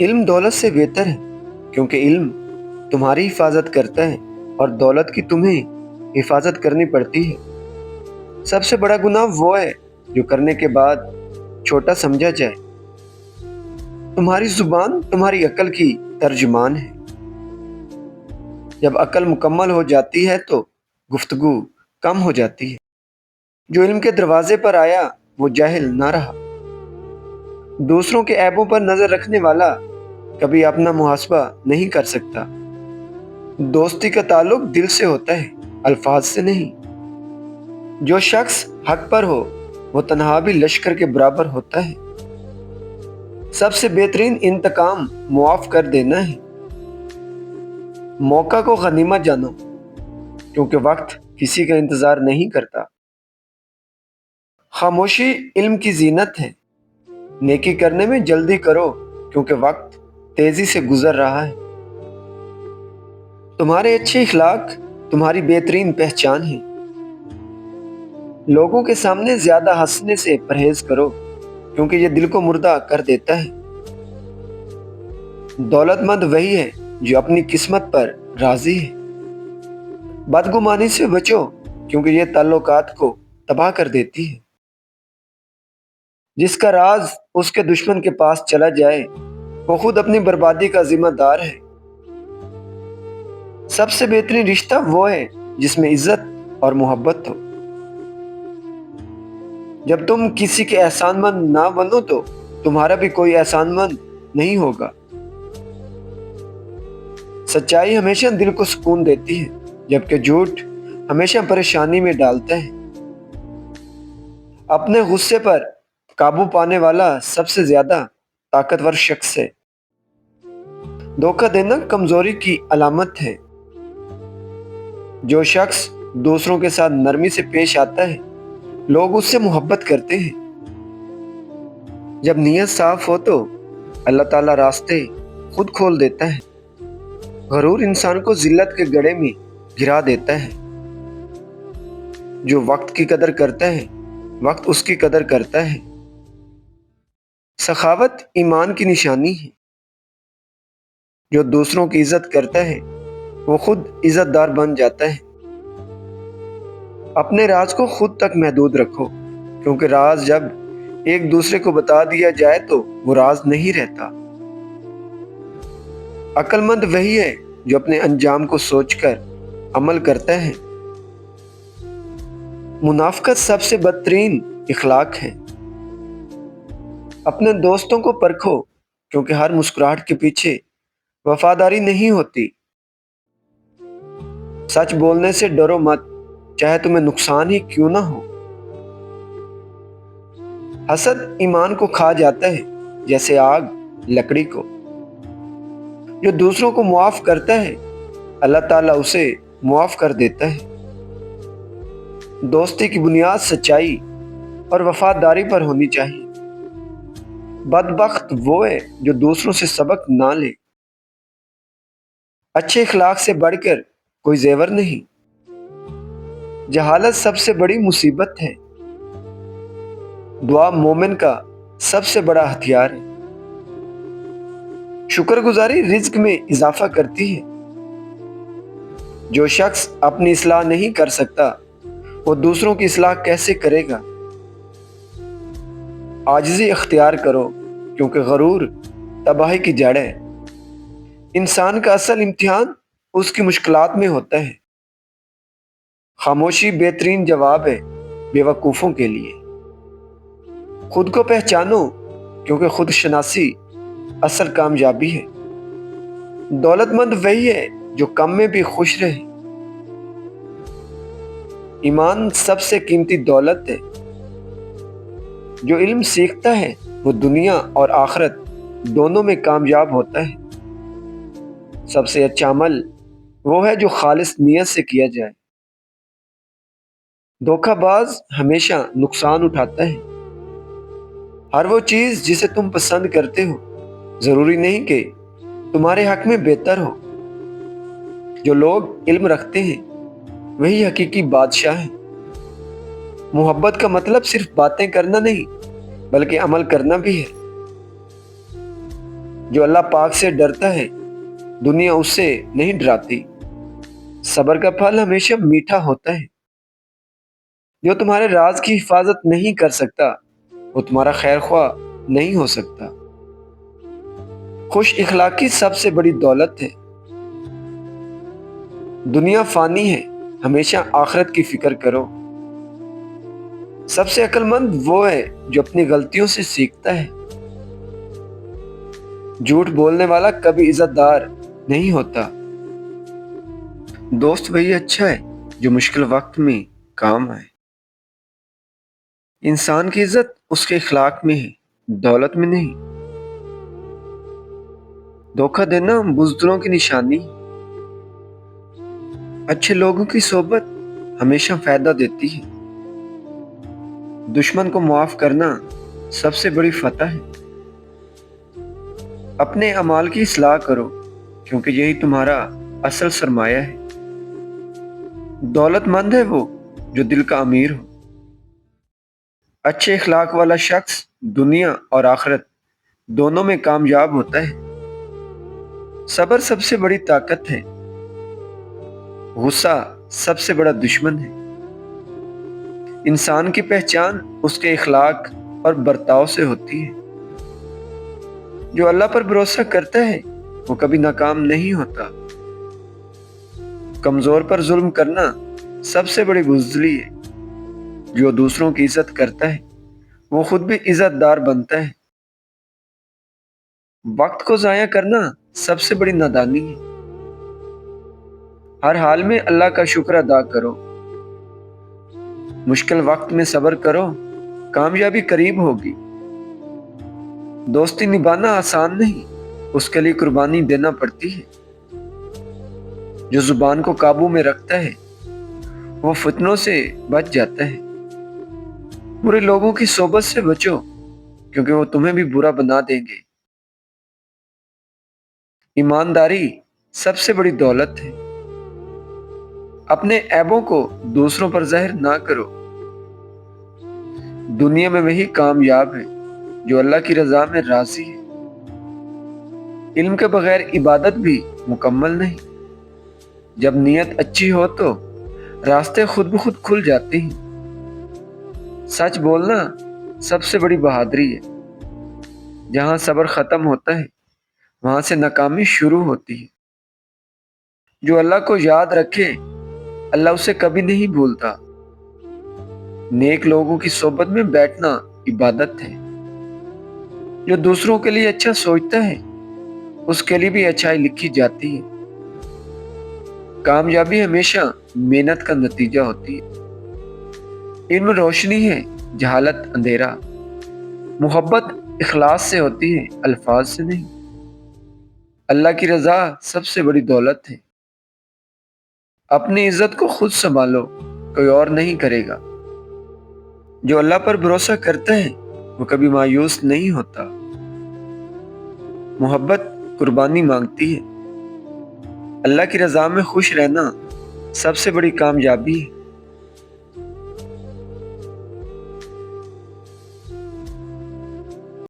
علم دولت سے بہتر ہے کیونکہ علم تمہاری حفاظت کرتا ہے اور دولت کی تمہیں حفاظت کرنی پڑتی ہے۔ سب سے بڑا گناہ وہ ہے جو کرنے کے بعد چھوٹا سمجھا جائے۔ تمہاری زبان تمہاری عقل کی ترجمان ہے۔ جب عقل مکمل ہو جاتی ہے تو گفتگو کم ہو جاتی ہے۔ جو علم کے دروازے پر آیا وہ جاہل نہ رہا۔ دوسروں کے عیبوں پر نظر رکھنے والا کبھی اپنا محاسبہ نہیں کر سکتا۔ دوستی کا تعلق دل سے ہوتا ہے، الفاظ سے نہیں۔ جو شخص حق پر ہو وہ تنہا بھی لشکر کے برابر ہوتا ہے۔ سب سے بہترین انتقام معاف کر دینا ہے۔ موقع کو غنیمت جانو کیونکہ وقت کسی کا انتظار نہیں کرتا۔ خاموشی علم کی زینت ہے۔ نیکی کرنے میں جلدی کرو کیونکہ وقت تیزی سے گزر رہا ہے۔ تمہارے اچھے اخلاق تمہاری بہترین پہچان ہے۔ لوگوں کے سامنے زیادہ ہنسنے سے پرہیز کرو کیونکہ یہ دل کو مردہ کر دیتا ہے۔ دولت مند وہی ہے جو اپنی قسمت پر راضی ہے۔ بدگمانی سے بچو کیونکہ یہ تعلقات کو تباہ کر دیتی ہے۔ جس کا راز اس کے دشمن کے پاس چلا جائے وہ خود اپنی بربادی کا ذمہ دار ہے۔ سب سے بہترین رشتہ وہ ہے جس میں عزت اور محبت ہو۔ جب تم کسی کے احسان مند نہ بنو تو تمہارا بھی کوئی احسان مند نہیں ہوگا۔ سچائی ہمیشہ دل کو سکون دیتی ہے جبکہ جھوٹ ہمیشہ پریشانی میں ڈالتا ہے۔ اپنے غصے پر قابو پانے والا سب سے زیادہ طاقتور شخص ہے۔ دھوکہ دینا کمزوری کی علامت ہے۔ جو شخص دوسروں کے ساتھ نرمی سے پیش آتا ہے لوگ اس سے محبت کرتے ہیں۔ جب نیت صاف ہو تو اللہ تعالیٰ راستے خود کھول دیتا ہے۔ غرور انسان کو ذلت کے گڑھے میں گرا دیتا ہے۔ جو وقت کی قدر کرتا ہے وقت اس کی قدر کرتا ہے۔ سخاوت ایمان کی نشانی ہے۔ جو دوسروں کی عزت کرتا ہے وہ خود عزت دار بن جاتا ہے۔ اپنے راز کو خود تک محدود رکھو کیونکہ راز جب ایک دوسرے کو بتا دیا جائے تو وہ راز نہیں رہتا۔ عقل مند وہی ہے جو اپنے انجام کو سوچ کر عمل کرتا ہے۔ منافقت سب سے بدترین اخلاق ہے۔ اپنے دوستوں کو پرکھو کیونکہ ہر مسکراہٹ کے پیچھے وفاداری نہیں ہوتی۔ سچ بولنے سے ڈرو مت چاہے تمہیں نقصان ہی کیوں نہ ہو۔ حسد ایمان کو کھا جاتا ہے جیسے آگ لکڑی کو۔ جو دوسروں کو معاف کرتا ہے اللہ تعالیٰ اسے معاف کر دیتا ہے۔ دوستی کی بنیاد سچائی اور وفاداری پر ہونی چاہیے۔ بدبخت وہ ہے جو دوسروں سے سبق نہ لے۔ اچھے اخلاق سے بڑھ کر کوئی زیور نہیں۔ جہالت سب سے بڑی مصیبت ہے۔ دعا مومن کا سب سے بڑا ہتھیار ہے۔ شکر گزاری رزق میں اضافہ کرتی ہے۔ جو شخص اپنی اصلاح نہیں کر سکتا وہ دوسروں کی اصلاح کیسے کرے گا؟ عاجزی اختیار کرو کیونکہ غرور تباہی کی جڑ ہے۔ انسان کا اصل امتحان اس کی مشکلات میں ہوتا ہے۔ خاموشی بہترین جواب ہے بے وقوفوں کے لیے۔ خود کو پہچانو کیونکہ خود شناسی اصل کامیابی ہے۔ دولت مند وہی ہے جو کم میں بھی خوش رہے۔ ایمان سب سے قیمتی دولت ہے۔ جو علم سیکھتا ہے وہ دنیا اور آخرت دونوں میں کامیاب ہوتا ہے۔ سب سے اچھا عمل وہ ہے جو خالص نیت سے کیا جائے۔ دھوکہ باز ہمیشہ نقصان اٹھاتا ہے۔ ہر وہ چیز جسے تم پسند کرتے ہو ضروری نہیں کہ تمہارے حق میں بہتر ہو۔ جو لوگ علم رکھتے ہیں وہی حقیقی بادشاہ ہیں۔ محبت کا مطلب صرف باتیں کرنا نہیں بلکہ عمل کرنا بھی ہے۔ جو اللہ پاک سے ڈرتا ہے دنیا اس سے نہیں ڈراتی۔ صبر کا پھل ہمیشہ میٹھا ہوتا ہے۔ جو تمہارے راز کی حفاظت نہیں کر سکتا وہ تمہارا خیر خواہ نہیں ہو سکتا۔ خوش اخلاقی سب سے بڑی دولت ہے۔ دنیا فانی ہے، ہمیشہ آخرت کی فکر کرو۔ سب سے عقل مند وہ ہے جو اپنی غلطیوں سے سیکھتا ہے۔ جھوٹ بولنے والا کبھی عزت دار نہیں ہوتا۔ دوست وہی اچھا ہے جو مشکل وقت میں کام آئے۔ انسان کی عزت اس کے اخلاق میں ہے، دولت میں نہیں۔ دھوکہ دینا بزدلوں کی نشانی ہے۔ اچھے لوگوں کی صحبت ہمیشہ فائدہ دیتی ہے۔ دشمن کو معاف کرنا سب سے بڑی فتح ہے۔ اپنے اعمال کی اصلاح کرو کیونکہ یہی تمہارا اصل سرمایہ ہے۔ دولت مند ہے وہ جو دل کا امیر ہو۔ اچھے اخلاق والا شخص دنیا اور آخرت دونوں میں کامیاب ہوتا ہے۔ صبر سب سے بڑی طاقت ہے۔ غصہ سب سے بڑا دشمن ہے۔ انسان کی پہچان اس کے اخلاق اور برتاؤ سے ہوتی ہے۔ جو اللہ پر بھروسہ کرتا ہے وہ کبھی ناکام نہیں ہوتا۔ کمزور پر ظلم کرنا سب سے بڑی بزدلی ہے۔ جو دوسروں کی عزت کرتا ہے وہ خود بھی عزت دار بنتا ہے۔ وقت کو ضائع کرنا سب سے بڑی نادانی ہے۔ ہر حال میں اللہ کا شکر ادا کرو۔ مشکل وقت میں صبر کرو، کامیابی قریب ہوگی۔ دوستی نبھانا آسان نہیں، اس کے لیے قربانی دینا پڑتی ہے۔ جو زبان کو قابو میں رکھتا ہے وہ فتنوں سے بچ جاتا ہے۔ برے لوگوں کی صحبت سے بچو کیونکہ وہ تمہیں بھی برا بنا دیں گے۔ ایمانداری سب سے بڑی دولت ہے۔ اپنے عیبوں کو دوسروں پر ظاہر نہ کرو۔ دنیا میں وہی کامیاب ہے جو اللہ کی رضا میں راضی ہے۔ علم کے بغیر عبادت بھی مکمل نہیں۔ جب نیت اچھی ہو تو راستے خود بخود کھل جاتے ہیں۔ سچ بولنا سب سے بڑی بہادری ہے۔ جہاں صبر ختم ہوتا ہے وہاں سے ناکامی شروع ہوتی ہے۔ جو اللہ کو یاد رکھے اللہ اسے کبھی نہیں بھولتا۔ نیک لوگوں کی صحبت میں بیٹھنا عبادت ہے۔ جو دوسروں کے لیے اچھا سوچتا ہے اس کے لیے بھی اچھائی لکھی جاتی ہے۔ کامیابی ہمیشہ محنت کا نتیجہ ہوتی ہے۔ علم روشنی ہے، جہالت اندھیرا۔ محبت اخلاص سے ہوتی ہے، الفاظ سے نہیں۔ اللہ کی رضا سب سے بڑی دولت ہے۔ اپنی عزت کو خود سنبھالو، کوئی اور نہیں کرے گا۔ جو اللہ پر بھروسہ کرتا ہے وہ کبھی مایوس نہیں ہوتا۔ محبت قربانی مانگتی ہے۔ اللہ کی رضا میں خوش رہنا سب سے بڑی کامیابی ہے۔